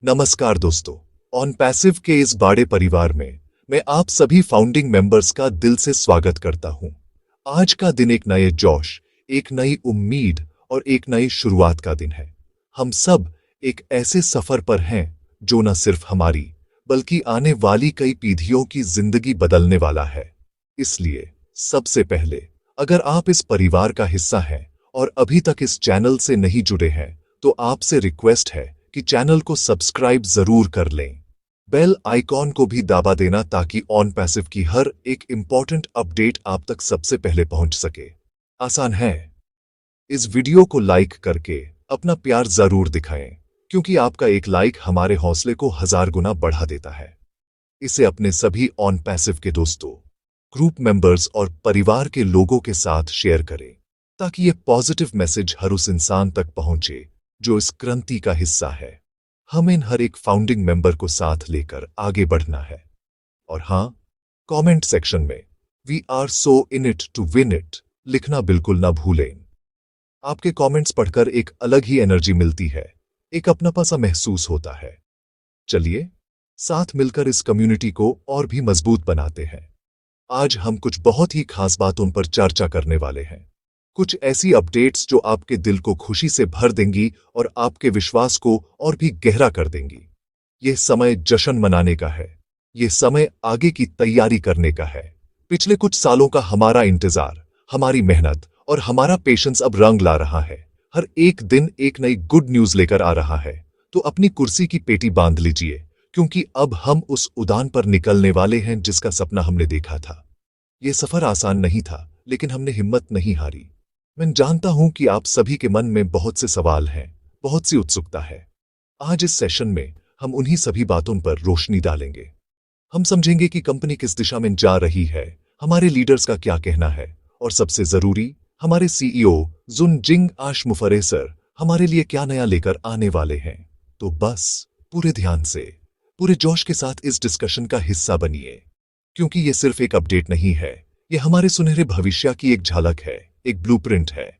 नमस्कार दोस्तों। On passive के इस बड़े परिवार में मैं आप सभी फाउंडिंग मेंबर्स का दिल से स्वागत करता हूं। आज का दिन एक नए जोश, एक नई उम्मीद और एक नई शुरुआत का दिन है। हम सब एक ऐसे सफर पर हैं जो न सिर्फ हमारी बल्कि आने वाली कई पीढ़ियों की जिंदगी बदलने वाला है। इसलिए सबसे पहले, अगर आप इस परिवार का हिस्सा हैं और अभी तक इस चैनल से नहीं जुड़े हैं, तो आपसे रिक्वेस्ट है कि चैनल को सब्सक्राइब जरूर कर लें। बेल आइकॉन को भी दबा देना ताकि ऑन पैसिव की हर एक इंपॉर्टेंट अपडेट आप तक सबसे पहले पहुंच सके। आसान है। इस वीडियो को लाइक करके अपना प्यार जरूर दिखाएं, क्योंकि आपका एक लाइक हमारे हौसले को 1000 गुना बढ़ा देता है। इसे अपने सभी ऑन पैसिव के दोस्तों, ग्रुप मेंबर्स और परिवार के लोगों के साथ शेयर करें, ताकि यह पॉजिटिव मैसेज हर उस इंसान तक पहुंचे जो इस क्रांति का हिस्सा है। हमें हर एक फाउंडिंग मेंबर को साथ लेकर आगे बढ़ना है। और हां, कमेंट सेक्शन में "we are so in it to win it" लिखना बिल्कुल ना भूलें। आपके कमेंट्स पढ़कर एक अलग ही एनर्जी मिलती है, एक अपनापन सा महसूस होता है। चलिए साथ मिलकर इस कम्युनिटी को और भी मजबूत बनाते हैं। आज हम कुछ बहुत ही खास बातों पर चर्चा करने वाले हैं। कुछ ऐसी अपडेट्स जो आपके दिल को खुशी से भर देंगी और आपके विश्वास को और भी गहरा कर देंगी। यह समय जश्न मनाने का है। यह समय आगे की तैयारी करने का है। पिछले कुछ सालों का हमारा इंतजार, हमारी मेहनत और हमारा पेशेंस अब रंग ला रहा है। हर एक दिन एक नई गुड न्यूज लेकर आ रहा है। तो अपनी कुर्सी की पेटी बांध लीजिए, क्योंकि अब हम उस उड़ान पर निकलने वाले हैं जिसका सपना हमने देखा था। यह सफर आसान नहीं था, लेकिन हमने हिम्मत नहीं हारी। मैं जानता हूं कि आप सभी के मन में बहुत से सवाल हैं, बहुत सी उत्सुकता है। आज इस सेशन में हम उन्हीं सभी बातों पर रोशनी डालेंगे। हम समझेंगे कि कंपनी किस दिशा में जा रही है, हमारे लीडर्स का क्या कहना है, और सबसे जरूरी, हमारे सीईओ जुन जिंग आश मुफरे सर हमारे लिए क्या नया लेकर आने वाले हैं। तो बस पूरे ध्यान से, पूरे जोश के साथ इस डिस्कशन का हिस्सा बनिए, क्योंकि यह सिर्फ एक अपडेट नहीं है, यह हमारे सुनहरे भविष्य की एक झलक है, एक ब्लूप्रिंट है।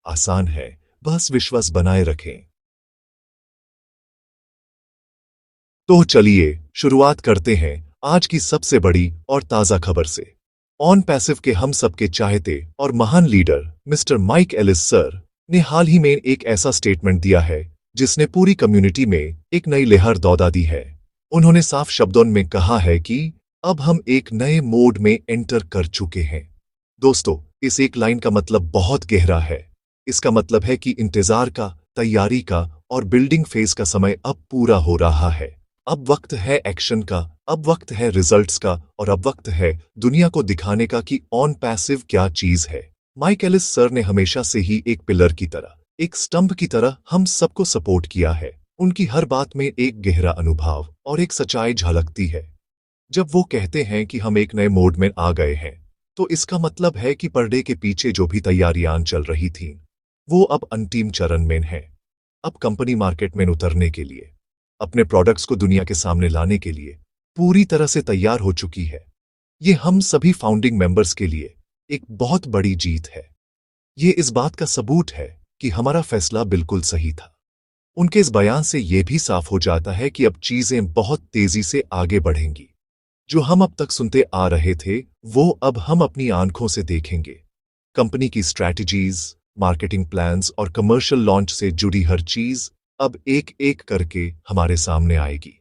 आसान है, बस विश्वास बनाए रखें। तो चलिए शुरुआत करते हैं आज की सबसे बड़ी और ताजा खबर से। ऑन पैसिव के हम सबके चाहते और महान leader mister Mike Ellis sir ने हाल ही में एक ऐसा स्टेटमेंट दिया है जिसने पूरी कम्युनिटी में एक नई लहर दौड़ा दी है। उन्होंने साफ शब्दों में कहा है कि अब हम एक नए मोड में एंटर कर चुके हैं। दोस्तों, इस एक लाइन का मतलब बहुत गहरा है। इसका मतलब है कि इंतजार का, तैयारी का और बिल्डिंग फेज का समय अब पूरा हो रहा है। अब वक्त है एक्शन का, अब वक्त है रिजल्ट्स का, और अब वक्त है दुनिया को दिखाने का कि ऑन पैसिव क्या चीज है। माइक एलिस सर ने हमेशा से ही एक पिलर की तरह, एक स्तंभ की तरह हम सबको सपोर्ट किया है। उनकी हर बात में एक गहरा अनुभव और एक सच्चाई झलकती है। जब वो कहते हैं कि हम एक नए मोड में आ गए हैं, तो इसका मतलब है कि पर्दे के पीछे जो भी तैयारियां चल रही थीं, वो अब अंतिम चरण में है। अब कंपनी मार्केट में उतरने के लिए, अपने प्रोडक्ट्स को दुनिया के सामने लाने के लिए पूरी तरह से तैयार हो चुकी है। ये हम सभी फाउंडिंग मेंबर्स के लिए एक बहुत बड़ी जीत है। ये इस बात का सबूत है कि हमारा फैसला बिल्कुल सही था। उनके इस बयान से यह भी साफ हो जाता है कि अब चीजें बहुत तेजी से आगे बढ़ेंगी। जो हम अब तक सुनते आ रहे थे, वो अब हम अपनी आंखों से देखेंगे। कंपनी की स्ट्रैटेजीज, मार्केटिंग प्लान्स और कमर्शियल लॉन्च से जुड़ी हर चीज अब एक एक करके हमारे सामने आएगी।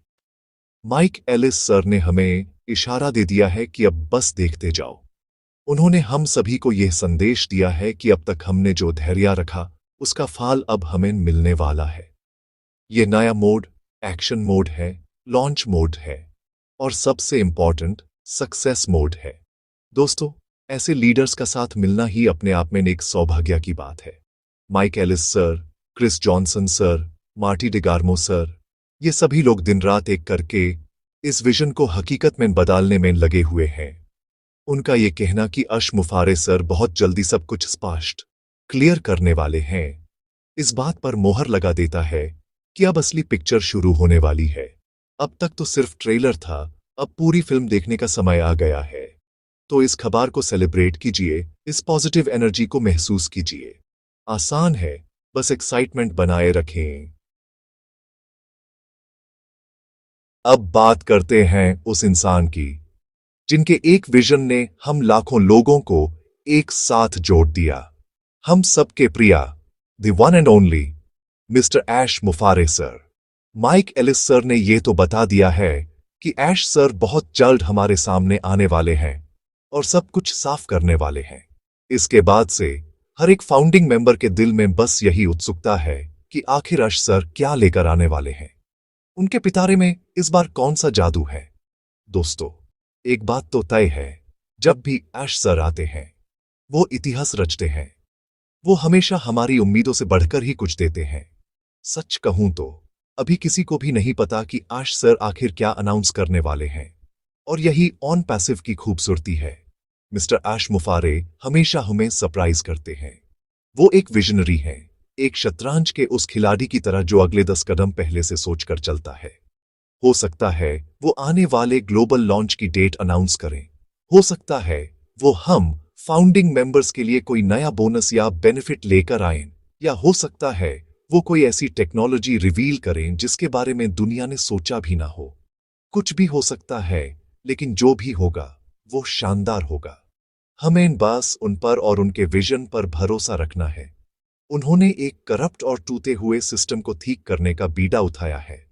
माइक एलिस सर ने हमें इशारा दे दिया है कि अब बस देखते जाओ। उन्होंने हम सभी को यह संदेश दिया है कि अब तक हमने जो धैर्य रखा, उसका फल अब हमें मिलने वाला है। यह नया मोड एक्शन मोड है, लॉन्च मोड है, और सबसे इंपॉर्टेंट सक्सेस मोड है। दोस्तों, ऐसे लीडर्स का साथ मिलना ही अपने आप में एक सौभाग्य की बात है। Mike Ellis sir, Chris Johnson sir, Marty DeGarmo sir, ये सभी लोग दिन रात एक करके इस विजन को हकीकत में बदलने में लगे हुए हैं। उनका ये कहना कि आश मुफरे सर बहुत जल्दी सब कुछ स्पष्ट, क्लियर करने वाले हैं, इस बात पर मोहर लगा देता है कि अब असली पिक्चर शुरू होने वाली है। अब तक तो सिर्फ ट्रेलर था, अब पूरी फिल्म देखने का समय आ गया है। तो इस खबर को सेलिब्रेट कीजिए, इस पॉजिटिव एनर्जी को महसूस कीजिए। आसान है, बस एक्साइटमेंट बनाए रखें। अब बात करते हैं उस इंसान की जिनके एक विजन ने हम लाखों लोगों को एक साथ जोड़ दिया। हम सबके प्रिया, the one and only mister Ash Mufare sir. Mike Ellis sir ने यह तो बता दिया है कि ऐश सर बहुत जल्द हमारे सामने आने वाले हैं और सब कुछ साफ करने वाले हैं। इसके बाद से हर एक फाउंडिंग मेंबर के दिल में बस यही उत्सुकता है कि आखिर ऐश सर क्या लेकर आने वाले हैं। उनके पिटारे में इस बार कौन सा जादू है। दोस्तों, एक बात तो तय है, जब भी ऐश सर आते हैं वो इतिहास रचते हैं। वो हमेशा हमारी उम्मीदों से बढ़कर ही कुछ देते हैं। सच कहूं तो अभी किसी को भी नहीं पता कि ऐश सर आखिर क्या अनाउंस करने वाले हैं, और यही ऑन पैसिव की खूबसूरती है। मिस्टर ऐश मुफारे हमेशा हमें सरप्राइज करते हैं। वो एक विजनरी हैं, एक शतरंज के उस खिलाड़ी की तरह जो अगले 10 कदम पहले से सोचकर चलता है। हो सकता है वो आने वाले ग्लोबल लॉन्च की डेट अनाउंस करें। हो सकता है वो हम फाउंडिंग मेंबर्स के लिए कोई नया बोनस या बेनिफिट लेकर आएं, या हो सकता है वो कोई ऐसी टेक्नोलॉजी रिवील करें जिसके बारे में दुनिया ने सोचा भी ना हो। कुछ भी हो सकता है, लेकिन जो भी होगा वो शानदार होगा। हमें बस उन पर और उनके विजन पर भरोसा रखना है। उन्होंने एक करप्ट और टूटे हुए सिस्टम को ठीक करने का बीड़ा उठाया है।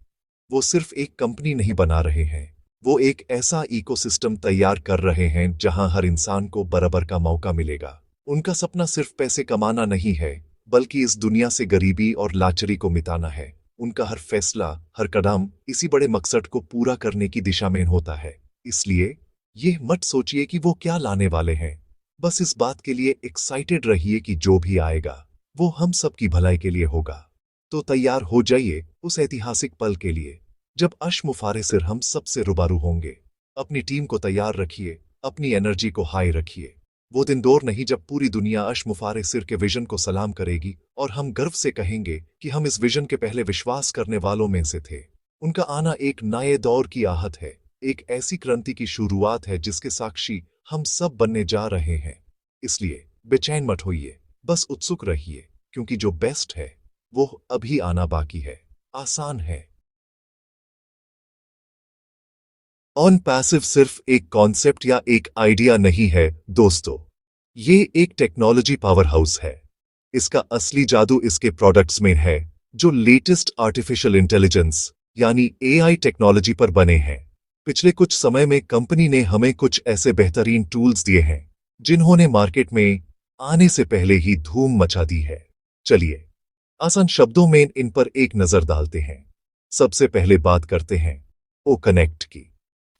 वो सिर्फ एक कंपनी नहीं बना रहे हैं, वो एक ऐसा इकोसिस्टम तैयार कर रहे हैं जहां हर इंसान को बराबर का मौका मिलेगा। उनका सपना सिर्फ पैसे कमाना नहीं है, बल्कि इस दुनिया से गरीबी और लाचारी को मिटाना है। उनका हर फैसला, हर कदम इसी बड़े मकसद को पूरा करने की दिशा में होता है। इसलिए ये मत सोचिए कि वो क्या लाने वाले हैं। बस इस बात के लिए एक्साइटेड रहिए कि जो भी आएगा वो हम सबकी भलाई के लिए होगा। तो तैयार हो जाइए उस ऐतिहासिक पल के लिए जब ऐश मुफारे सर हम सबसे रूबरू होंगे। अपनी टीम को तैयार रखिए, अपनी एनर्जी को हाई रखिए। वो दिन दूर नहीं जब पूरी दुनिया ऐश मुफारे सर के विजन को सलाम करेगी और हम गर्व से कहेंगे कि हम इस विजन के पहले विश्वास करने वालों में से थे। उनका आना एक नए दौर की आहट है, एक ऐसी क्रांति की शुरुआत है जिसके साक्षी हम सब बनने जा रहे हैं। इसलिए बेचैन मत होइए, बस उत्सुक रहिए, क्योंकि जो बेस्ट है वो अभी आना बाकी है। आसान है। ऑन पैसिव सिर्फ एक कॉन्सेप्ट या एक आइडिया नहीं है दोस्तों, ये एक टेक्नोलॉजी पावर हाउस है। इसका असली जादू इसके प्रोडक्ट्स में है, जो लेटेस्ट आर्टिफिशियल इंटेलिजेंस यानी एआई टेक्नोलॉजी पर बने हैं। पिछले कुछ समय में कंपनी ने हमें कुछ ऐसे बेहतरीन टूल्स दिए हैं जिन्होंने मार्केट में आने से पहले ही धूम मचा दी है। चलिए आसान शब्दों में इन पर एक नजर डालते हैं। सबसे पहले बात करते हैं ओ कनेक्ट की।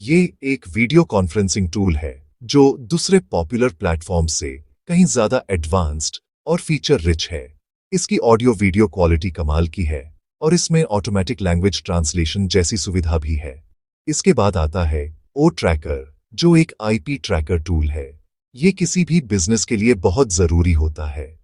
ये एक वीडियो कॉन्फ्रेंसिंग टूल है जो दूसरे पॉपुलर प्लेटफॉर्म से कहीं ज्यादा एडवांस्ड और फीचर रिच है। इसकी ऑडियो वीडियो क्वालिटी कमाल की है और इसमें ऑटोमेटिक लैंग्वेज ट्रांसलेशन जैसी सुविधा भी है। इसके बाद आता है ओ ट्रैकर, जो एक आईपी ट्रैकर टूल है। ये किसी भी बिजनेस के लिए बहुत जरूरी होता है।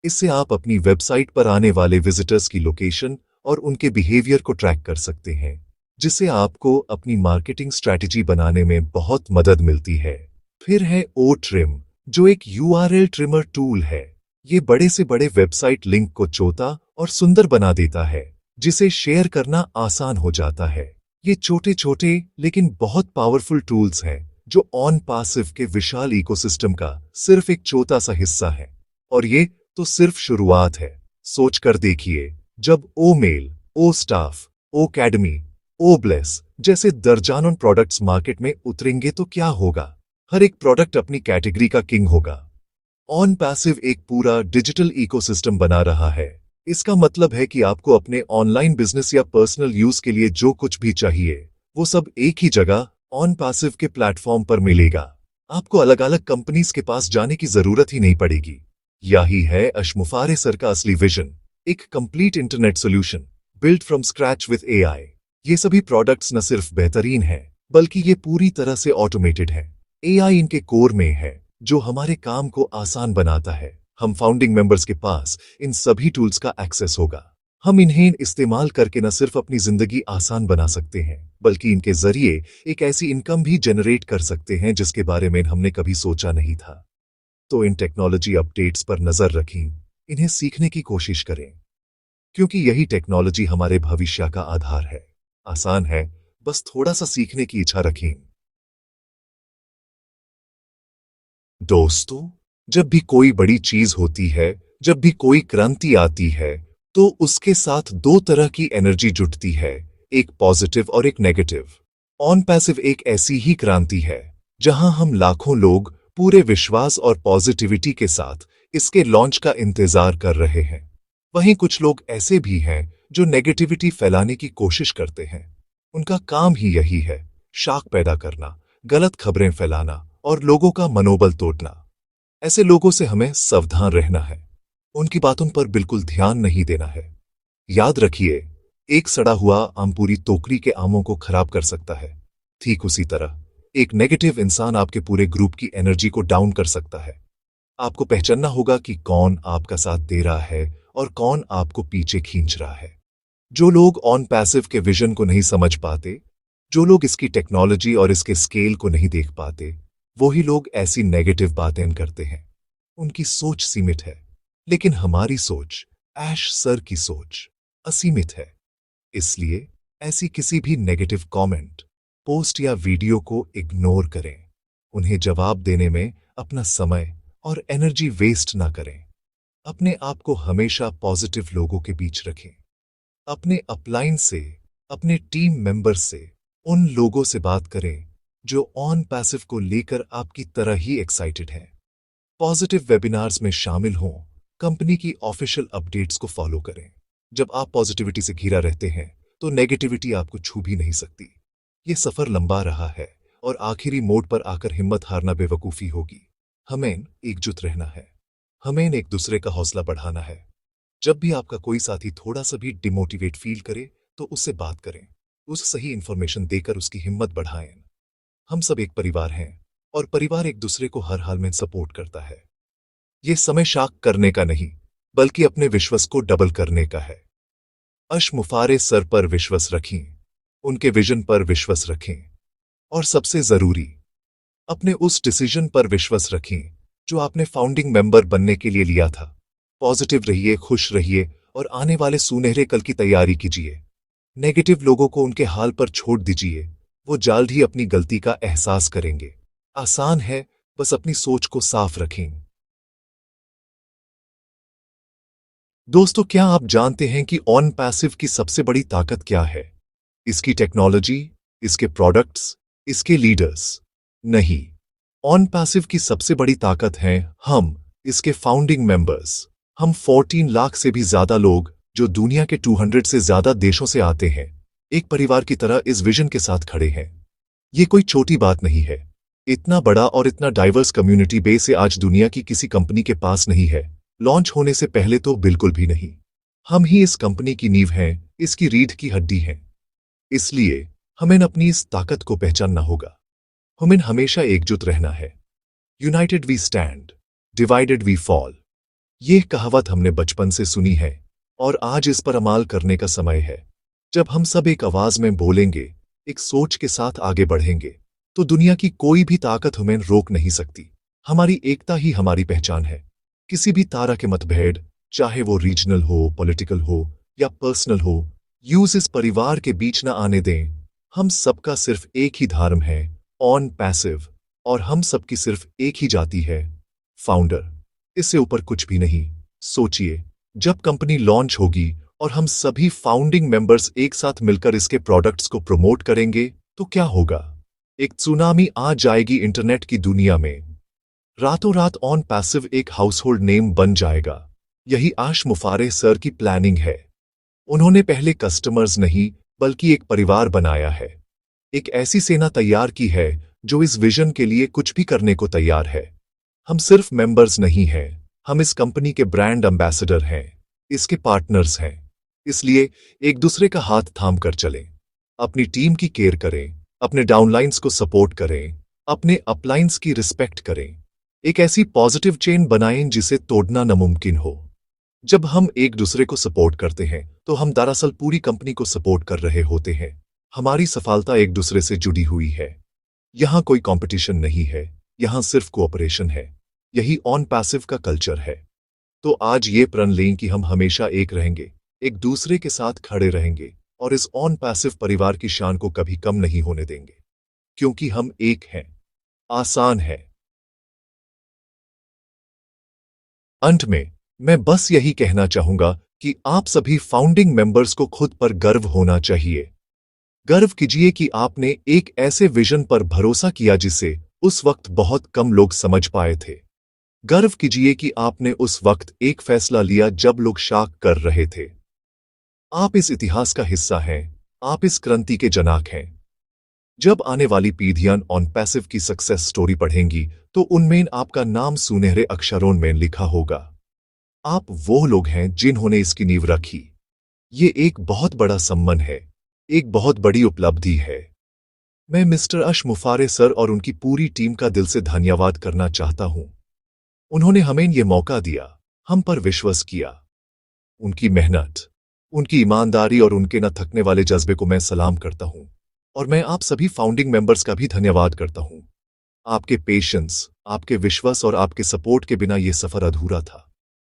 इससे आप अपनी वेबसाइट पर आने वाले विजिटर्स की लोकेशन और उनके बिहेवियर को ट्रैक कर सकते हैं, जिससे आपको अपनी मार्केटिंग स्ट्रैटेजी बनाने में बहुत मदद मिलती है। फिर है ओ ट्रिम, जो एक यूआरएल ट्रिमर टूल है। ये बड़े से बड़े वेबसाइट लिंक को छोटा और सुंदर बना देता है, जिसे शेयर करना आसान हो जाता है। ये छोटे छोटे लेकिन बहुत पावरफुल टूल्स हैं जो ऑन पैसिव के विशाल इकोसिस्टम का सिर्फ एक छोटा सा हिस्सा है। और ये तो सिर्फ शुरुआत है। सोच कर देखिए, जब ओ मेल, ओ स्टाफ, ओ अकेडमी, ओ ब्लेस जैसे दर्जनों प्रोडक्ट्स मार्केट में उतरेंगे तो क्या होगा। हर एक प्रोडक्ट अपनी कैटेगरी का किंग होगा। ऑन पैसिव एक पूरा डिजिटल इकोसिस्टम बना रहा है। इसका मतलब है कि आपको अपने ऑनलाइन बिजनेस या पर्सनल यूज के लिए जो कुछ भी चाहिए वो सब एक ही जगह ऑन पैसिव के प्लेटफॉर्म पर मिलेगा। आपको अलग अलग कंपनीज के पास जाने की जरूरत ही नहीं पड़ेगी। यही है ऐश मुफारे सर का असली विजन, एक complete internet solution build from scratch with AI. ये सभी प्रोडक्ट्स न सिर्फ बेहतरीन हैं, बल्कि ये पूरी तरह से ऑटोमेटेड है। एआई इनके कोर में है, जो हमारे काम को आसान बनाता है। हम फाउंडिंग मेंबर्स के पास इन सभी टूल्स का एक्सेस होगा। हम इन्हें इस्तेमाल करके न सिर्फ अपनी जिंदगी आसान बना सकते हैं, बल्कि इनके जरिए एक ऐसी इनकम भी जनरेट कर सकते हैं जिसके बारे में हमने कभी सोचा नहीं था। तो इन टेक्नोलॉजी अपडेट्स पर नजर रखें, इन्हें सीखने की कोशिश करें, क्योंकि यही टेक्नोलॉजी हमारे भविष्य का आधार है। आसान है, बस थोड़ा सा सीखने की इच्छा रखें। दोस्तों, जब भी कोई बड़ी चीज होती है, जब भी कोई क्रांति आती है, तो उसके साथ दो तरह की एनर्जी जुटती है, एक पॉजिटिव और एक नेगेटिव। ऑन पैसिव एक ऐसी ही क्रांति है जहां हम लाखों लोग पूरे विश्वास और पॉजिटिविटी के साथ इसके लॉन्च का इंतजार कर रहे हैं। वहीं कुछ लोग ऐसे भी हैं जो नेगेटिविटी फैलाने की कोशिश करते हैं। उनका काम ही यही है, शाक पैदा करना, गलत खबरें फैलाना और लोगों का मनोबल तोड़ना। ऐसे लोगों से हमें सावधान रहना है, उनकी बातों पर बिल्कुल ध्यान नहीं देना है। याद रखिए, एक सड़ा हुआ आम पूरी टोकरी के आमों को खराब कर सकता है। ठीक उसी तरह एक नेगेटिव इंसान आपके पूरे ग्रुप की एनर्जी को डाउन कर सकता है। आपको पहचानना होगा कि कौन आपका साथ दे रहा है और कौन आपको पीछे खींच रहा है। जो लोग ऑन पैसिव के विजन को नहीं समझ पाते, जो लोग इसकी टेक्नोलॉजी और इसके स्केल को नहीं देख पाते, वही लोग ऐसी नेगेटिव बातें करते हैं। उनकी सोच सीमित है, लेकिन हमारी सोच, ऐश सर की सोच, असीमित है। इसलिए ऐसी किसी भी नेगेटिव कमेंट, पोस्ट या वीडियो को इग्नोर करें। उन्हें जवाब देने में अपना समय और एनर्जी वेस्ट ना करें। अपने आप को हमेशा पॉजिटिव लोगों के बीच रखें। अपने अपलाइन से, अपने टीम मेंबर से, उन लोगों से बात करें जो ऑन पैसिव को लेकर आपकी तरह ही एक्साइटेड हैं। पॉजिटिव वेबिनार्स में शामिल हों, कंपनी की ऑफिशियल अपडेट्स को फॉलो करें। जब आप पॉजिटिविटी से घिरा रहते हैं, तो नेगेटिविटी आपको छू भी नहीं सकती। ये सफर लंबा रहा है और आखिरी मोड़ पर आकर हिम्मत हारना बेवकूफी होगी। हमें एकजुट रहना है, हमें एक दूसरे का हौसला बढ़ाना है। जब भी आपका कोई साथी थोड़ा सा भी डिमोटिवेट फील करे, तो उससे बात करें, उस सही इंफॉर्मेशन देकर उसकी हिम्मत बढ़ाएं। हम सब एक परिवार हैं और परिवार एक दूसरे को हर हाल में सपोर्ट करता है। ये समय शाक करने का नहीं, बल्कि अपने विश्वास को डबल करने का है। मुफारे सर पर विश्वास रखें, उनके विजन पर विश्वास रखें और सबसे जरूरी, अपने उस डिसीजन पर विश्वास रखें जो आपने फाउंडिंग मेंबर बनने के लिए लिया था। पॉजिटिव रहिए, खुश रहिए और आने वाले सुनहरे कल की तैयारी कीजिए। नेगेटिव लोगों को उनके हाल पर छोड़ दीजिए, वो जल्द ही अपनी गलती का एहसास करेंगे। आसान है, बस अपनी सोच को साफ रखें। दोस्तों, क्या आप जानते हैं कि ऑन पैसिव की सबसे बड़ी ताकत क्या है? इसकी टेक्नोलॉजी, इसके प्रोडक्ट्स, इसके लीडर्स? नहीं, ऑन पैसिव की सबसे बड़ी ताकत है हम, इसके फाउंडिंग मेंबर्स। हम 14 लाख से भी ज्यादा लोग जो दुनिया के 200 से ज्यादा देशों से आते हैं, एक परिवार की तरह इस विजन के साथ खड़े हैं। ये कोई छोटी बात नहीं है। इतना बड़ा और इतना डाइवर्स कम्युनिटी बेस आज दुनिया की किसी कंपनी के पास नहीं है, लॉन्च होने से पहले तो बिल्कुल भी नहीं। हम ही इस कंपनी की नींव हैं, इसकी रीढ़ की हड्डी हैं। इसलिए हमें अपनी इस ताकत को पहचानना होगा। हमें हमेशा एकजुट रहना है। United we stand, divided we fall. यह कहावत हमने बचपन से सुनी है और आज इस पर अमल करने का समय है। जब हम सब एक आवाज में बोलेंगे, एक सोच के साथ आगे बढ़ेंगे, तो दुनिया की कोई भी ताकत हमें रोक नहीं सकती। हमारी एकता ही हमारी पहचान है। किसी भी तरह के मतभेद, चाहे वो रीजनल हो, पॉलिटिकल हो या पर्सनल हो, यूज इस परिवार के बीच न आने दें। हम सबका सिर्फ एक ही धर्म है, ऑन पैसिव, और हम सबकी सिर्फ एक ही जाति है, फाउंडर। इससे ऊपर कुछ भी नहीं। सोचिए, जब कंपनी लॉन्च होगी और हम सभी फाउंडिंग मेंबर्स एक साथ मिलकर इसके प्रोडक्ट्स को प्रमोट करेंगे, तो क्या होगा? एक सुनामी आ जाएगी इंटरनेट की दुनिया में। रातों रात ऑन पैसिव एक हाउसहोल्ड नेम बन जाएगा। यही मुफारे सर की प्लानिंग है। उन्होंने पहले कस्टमर्स नहीं, बल्कि एक परिवार बनाया है। एक ऐसी सेना तैयार की है जो इस विजन के लिए कुछ भी करने को तैयार है। हम सिर्फ मेंबर्स नहीं हैं, हम इस कंपनी के ब्रांड एम्बेसडर हैं, इसके पार्टनर्स हैं। इसलिए एक दूसरे का हाथ थाम कर चलें, अपनी टीम की केयर करें, अपने डाउनलाइंस को सपोर्ट करें, अपने अपलाइंस की रिस्पेक्ट करें। एक ऐसी पॉजिटिव चेन बनाएं जिसे तोड़ना नामुमकिन हो। जब हम एक दूसरे को सपोर्ट करते हैं, तो हम दरअसल पूरी कंपनी को सपोर्ट कर रहे होते हैं। हमारी सफलता एक दूसरे से जुड़ी हुई है। यहां कोई कंपटीशन नहीं है, यहां सिर्फ कोऑपरेशन है। यही ऑन पैसिव का कल्चर है। तो आज ये प्रण लें कि हम हमेशा एक रहेंगे, एक दूसरे के साथ खड़े रहेंगे और इस ऑन पैसिव परिवार की शान को कभी कम नहीं होने देंगे, क्योंकि हम एक हैं। आसान है। अंत में मैं बस यही कहना चाहूंगा कि आप सभी फाउंडिंग मेंबर्स को खुद पर गर्व होना चाहिए। गर्व कीजिए कि आपने एक ऐसे विजन पर भरोसा किया जिसे उस वक्त बहुत कम लोग समझ पाए थे। गर्व कीजिए कि आपने उस वक्त एक फैसला लिया जब लोग शाक कर रहे थे। आप इस इतिहास का हिस्सा हैं। आप इस क्रांति के जनक हैं। जब आने वाली पीढ़ियां ऑन पैसिव की सक्सेस स्टोरी पढ़ेंगी तो उनमें आपका नाम सुनहरे अक्षरों में लिखा होगा। आप वो लोग हैं जिन्होंने इसकी नींव रखी। ये एक बहुत बड़ा सम्मान है, एक बहुत बड़ी उपलब्धि है। मैं मिस्टर अश मुफारे सर और उनकी पूरी टीम का दिल से धन्यवाद करना चाहता हूं। उन्होंने हमें ये मौका दिया, हम पर विश्वास किया। उनकी मेहनत, उनकी ईमानदारी और उनके न थकने वाले जज्बे को मैं सलाम करता हूं। और मैं आप सभी फाउंडिंग मेंबर्स का भी धन्यवाद करता हूं। आपके पेशेंस, आपके विश्वास और आपके सपोर्ट के बिना यह सफर अधूरा था।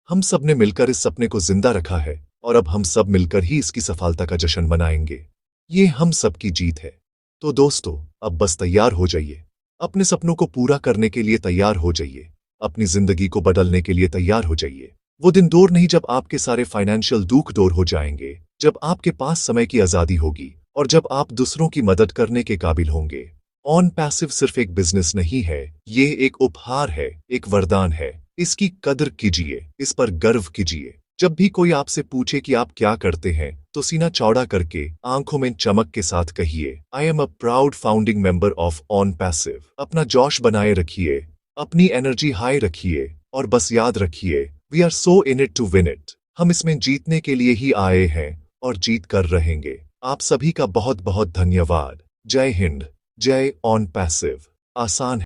हम सब ने मिलकर इस सपने को जिंदा रखा है और अब हम सब मिलकर ही इसकी सफलता का जश्न मनाएंगे। ये हम सबकी जीत है। तो दोस्तों, अब बस तैयार हो जाइए। अपने सपनों को पूरा करने के लिए तैयार हो जाइए। अपनी जिंदगी को बदलने के लिए तैयार हो जाइए। वो दिन दूर नहीं जब आपके सारे फाइनेंशियल दुख दूर हो जाएंगे, जब आपके पास समय की आजादी होगी और जब आप दूसरों की मदद करने के काबिल होंगे। ऑन पैसिव सिर्फ एक बिजनेस नहीं है, ये एक उपहार है, एक वरदान है। इसकी कदर कीजिए, इस पर गर्व कीजिए। जब भी कोई आपसे पूछे कि आप क्या करते हैं, तो सीना चौड़ा करके आंखों में चमक के साथ कहिए, I am a proud founding member of on passive. अपना जोश बनाए रखिए, अपनी एनर्जी हाई रखिए और बस याद रखिए, we are so in it to win it. हम इसमें जीतने के लिए ही आए हैं और जीत कर रहेंगे। आप सभी का बहुत बहुत धन्यवाद। जय हिंद, जय ऑन पैसिव। आसान है।